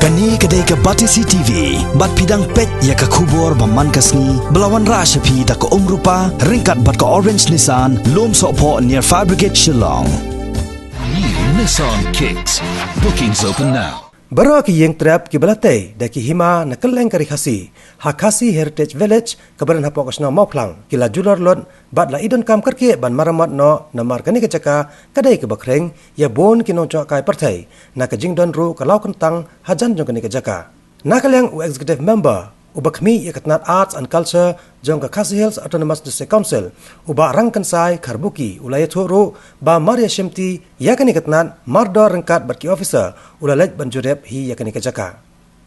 Kani kedai ke Batisi TV, bat pidang pet ya ke kubur baman kasni, belawan rasyapi da ke rupa, ringkat bat ke Orange Nissan, lom sokpo near Fire Brigade Shillong. New Nissan Kicks. Bookings open now. Baru ki yang trap ki balatai da ki hima na keleng kari khasi Hakasi Heritage Village kabaran hapok asna mauplang kila jular lot bat la idon kam karke ban maramat no na markani ke caka kadai ke bakreng ya bon ki no chok kai partai na ka jingdon ru kalau kentang hajan jong kani ke jaka na kaleng executive member ubakmi yakatnat arts and culture jong ka Khasi Hills Autonomous District Council uba rangkan sai karbuki ulaya thoro ba Maria Shimti yakani katnat mardo rangkat batki officer ulalaj banjurep hi yakani kajaka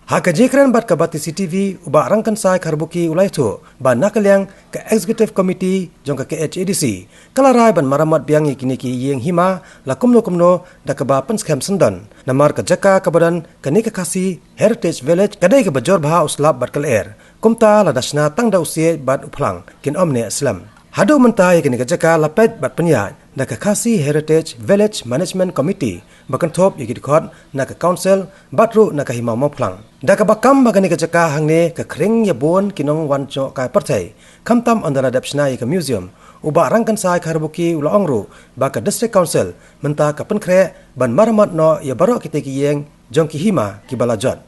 haka jekran bat ka Batisi TV uba rangkan sai karbuki ulaya tho ba nakalyang ka executive committee jong ka KHADC kalarai ban maramat biang yakini ki yeng hima la kumno da ka ba panskam sendon namar ka jaka kabadan kani ka Khasi Heritage Village kadai ka bajor bha uslab bat kal air kumta la dasna tang da usie bat uplang kin omne islam hado mentai kini ka jaka lapet bat penya da ka Khasi Heritage Village Management Committee bakan thop yiki khot na ka council batru na ka hima moplang da ka bakam bagani ka jaka hangne ka kring ya bon kinong wan cho ka partai kamtam andara dapsna ka museum uba rangkan sai karbuki ula ongru ba ka district council menta ka penkre ban maramat no ya baro kita ki yeng jong ki hima ki balajot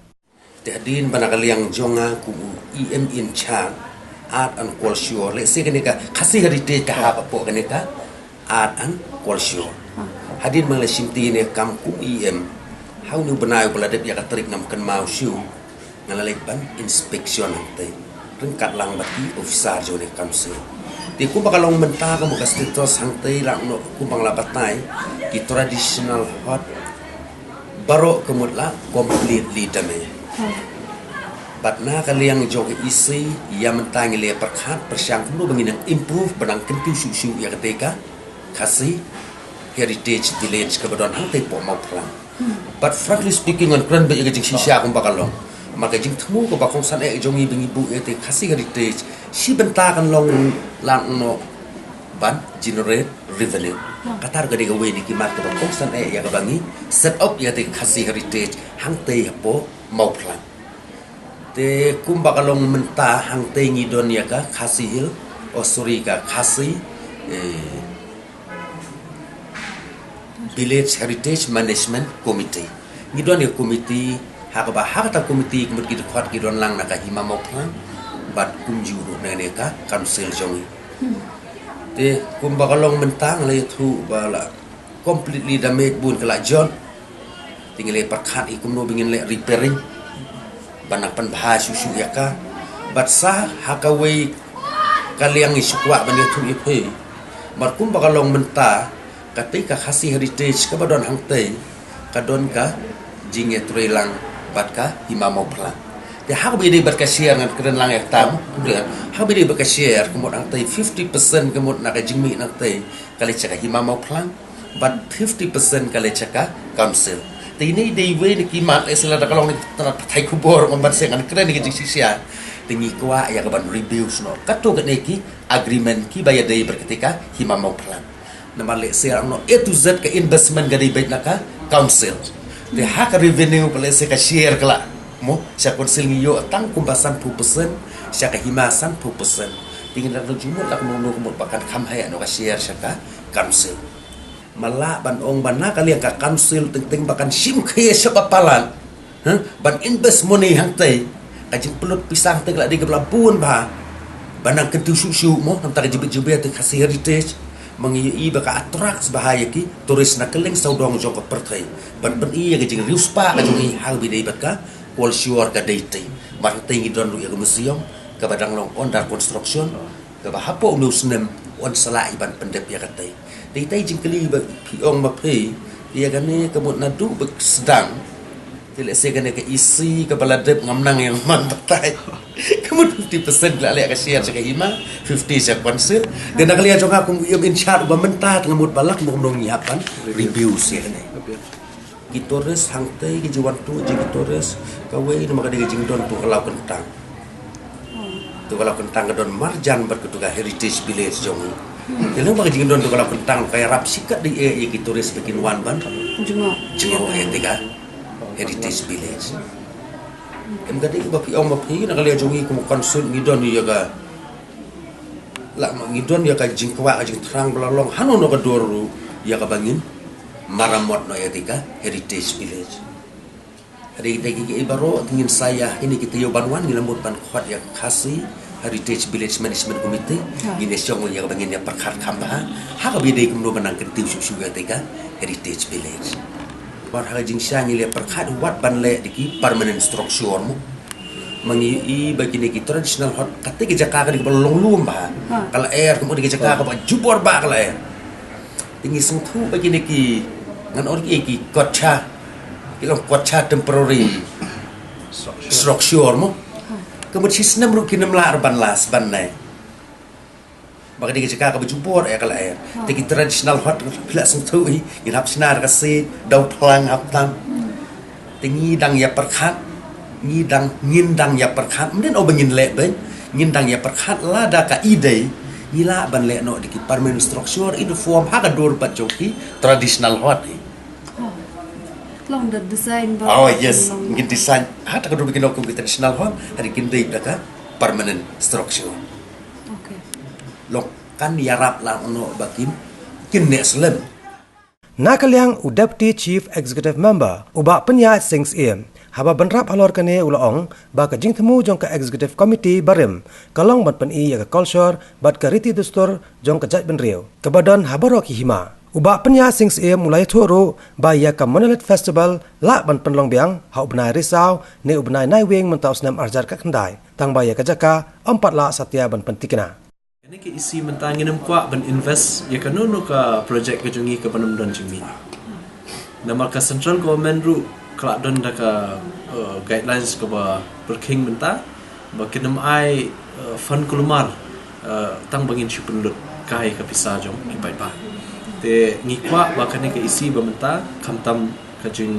Tadin banakaliang jonga ku EM in Chang art and culture le se kene ka Khasi Heritage ka ha po kene ka art and culture hadin mang le simti ne kam ku EM hau nu banai pula de ya ka trik nam kan mau siu ngala le ban inspection te ringkat lang bati officer jo ne kam se ti ku bakalong menta ka mo ka status hang te lang no ku bang la batai ki traditional hot baro kemutla completely dame Bat na kaliang jogi isi ia mentangi le perkhat persiang kuno bangin yang improve benang kentu susu ya ketika Khasi Heritage Village kebetulan hang tempo mau perang. But frankly speaking on kran be jing sisia kum bakalong. Maka jing temu ko bakong san e jongi bengi bu e te Khasi Heritage si bentakan long lang no ban generate revenue. Katar gade gawe ni kimat ko bakong san e ya bangi set up ya te Khasi Heritage hang te po mau perang. Te kumbakalong menta hang te ngidon ya ka Khasi Hill sorry ka Khasi Village Heritage Management Committee ngidon ya committee hakaba hakata committee kumut gid khwat gidon lang naka hima mokhan bat kumjuru nene ka council jongi te kumbakalong menta nglay thu bala completely damage bun kala jon tingale pakhat ikum no bingin le repairing banak pan bha susu yaka bat sa hakaway kaliang isukwa bani thu ipe markum bakalong menta katika Khasi Heritage ka badon hangte kadon ka jinge trelang bat ka hima mau plang de hakbidi bat ka share ngan kren lang yak tam de hakbidi bat ka share kemot hangte 50% kemot nak jingmi nakte kali chaka hima mau plang bat 50% kali chaka council Tini di we ni kimat esela da kalong ni thai kubor on bat sengan kren ni sisia tingi kwa ya kaban reviews no kato ki agreement ki bayar dei berketika hima mau plan nama le se no A to Z ka investment gadi baik naka council de hak revenue pale se ka share kala mo sa council ni yo tang kumbasan 2% sa ka hima san 2% tingin na jumut lak no mo bakat kham hai no ka share sa ka council Malak ban ong ban na kaliang ka council ting bakan sim khe sabapalan ban invest money hang te kajing pelut pisang te la di ke pelabuhan ba banang kentu susu mo nam tak jibet-jibet te Khasi Heritage mengi baka attract bahaya ki turis na keling saudong jong ka pertai ban i kajing riuspa kajing i hal bidai batka wal sure ka date mar te ngi don ya museum ka badang long under construction ka ba hapo nu snem on sala iban pendep ya katai Dai jing kali ba piong ma pe dia gane kemut nadu sedang tile se gane ka isi ka baladep ngamnang yang man batai kemut 50% la le ka share ka hima 50 sa konser dan nak lihat jonga kum yum in chat ba menta ngamut balak mo ndong nyiapan review se gane gitores hangte ki jiwan tu gitores ka we no maka jing don tu kalau kentang tu kalau kentang don marjan berketuga Heritage Village jongi Kalau bagi jingin don tu kalau kentang kayak rap sikat di gitu res bikin wan ban. Jengo yang tiga Heritage Village. em gadi ba pi om ba pi na kali jongi kum konsul ngidon ya ga la ngidon ya ka jingkwa jing terang belalong hanu no ka doru ya ka bangin maramot no ya tika heritage village hari dagi ibaro tingin saya ini kita yo banwan ngilambut ban khot ya khasi heritage village management committee ini siong ya ka bangin ya perkhat khamba ha ka bide kum no banang kentiu su ya tika heritage village bar ha jing sang ile perkhat wat ban le diki permanent structure mo mangi bagi ni traditional hot kate ke jaka ka di balong lum ba kala air kemudian ke jaka ka ba jubor ba kala air tinggi sung thu bagi ni ki ngan or ki kotcha kilong kotcha temporary structure mo kemudian sistem ru kinam la ban las ban nai bagi ke jaka ka ba jubor kala air tinggi traditional hot pila sung thu i hap sinar ka se dau plang hap tam tinggi dang ya perkhat ngindang ya perkhat mden obengin le ben ngindang ya perkhat la da ka ide ila ban le no di permanent structure in the form ha ka dor pat joki traditional hot long the design ba oh yes ngin design ha ta ka dor bikin no traditional hot hari kin dei da ka permanent structure okay lo kan yarap la no bakin kin ne slem Nakaliang u Deputy Chief Executive Member uba penyat Sings Iem haba benrap halor kane ulaong ba ka jing temu jong ka Executive Committee barim kalong ban pen i ya ka culture bat ka riti dustur jong ka jat ben riu kebadan habaro ki hima uba penyat Sings Iem mulai thoro ba ya ka Monolith Festival la ban pen long biang ha ubnai risau ne ubnai nai wing mentau snam arjar ka khandai tang ba ya ka jaka 4 la satya ban pen tikna ini ke isi mentangin kuat ben invest ya kanunu ka projek ke jungi ke panam don jimi nama ka central government ru kelak don da ka guidelines ke ba berking menta ba kinam ai fund kulumar tang bangin si pendut kai ka pisa jong ki bai ba te ngi kwa ba kan ke isi ba menta kamtam ka jing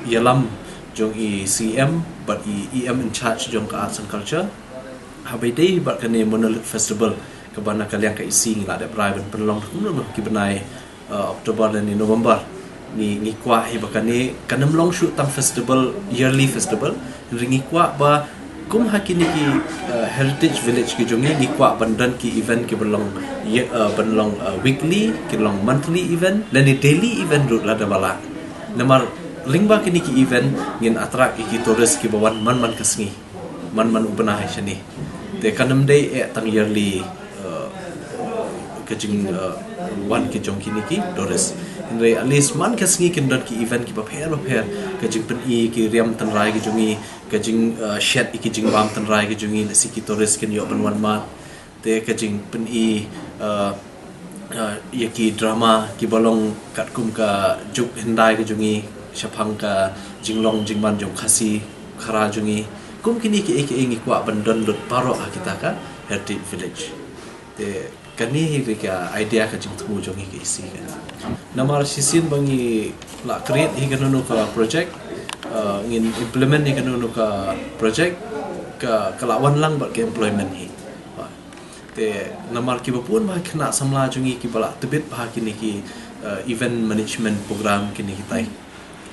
yalam jong i CM but EM in charge jong ka arts and culture habai dei bat kane Monolith Festival ke bana kalian ka isi ngila da private penlong kunun ki benai Oktober dan November ni kwa hi bakane kanam long shoot tang festival yearly festival ringi kwa ba kum hakini ki heritage village ki jongi ni kwa bandan ki event ki belong weekly ki long monthly event dan daily event ru la da bala namar lingba kini ki event ngin atrak ki tourist ki bawan man kasngi man ubna hai shani te kanam dei tang yearly kajing one ki jong kini ki doris indre at least man kasngi kin dot ki event ki paper kajing pen i ki riam tan rai ki jongi kajing shed ki jing bam tan rai ki jongi si ki tourist kin yo ban wan ma te kajing pen i ya ki drama ki bolong kat kum ka juk hindai ki jongi shapang ka jinglong jingman jong khasi khara jongi kum kini ki eke ngi kwa bandon lut paro kita ka heritage village te kani rika idea ka jing temu jongi ke isi ka namar sisin bangi la create hi kanu ka project ngin implement hi kanu ka project ka kalawan lang ba ke employment hi te namar ki bapun ma khna samla jongi ki bala tebit ba kini ki event management program kini hitai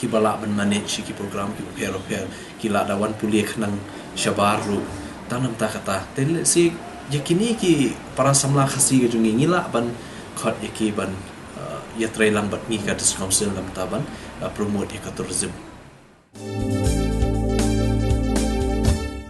ki bala ban manage ki program ki repair ki la dawan puli khnang shabaru tanam ta kata tel si yakini ki para samla khasi ke jungi ngila ban khot yaki ban ya trailang bat ni ka dis council lam taban promote ka tourism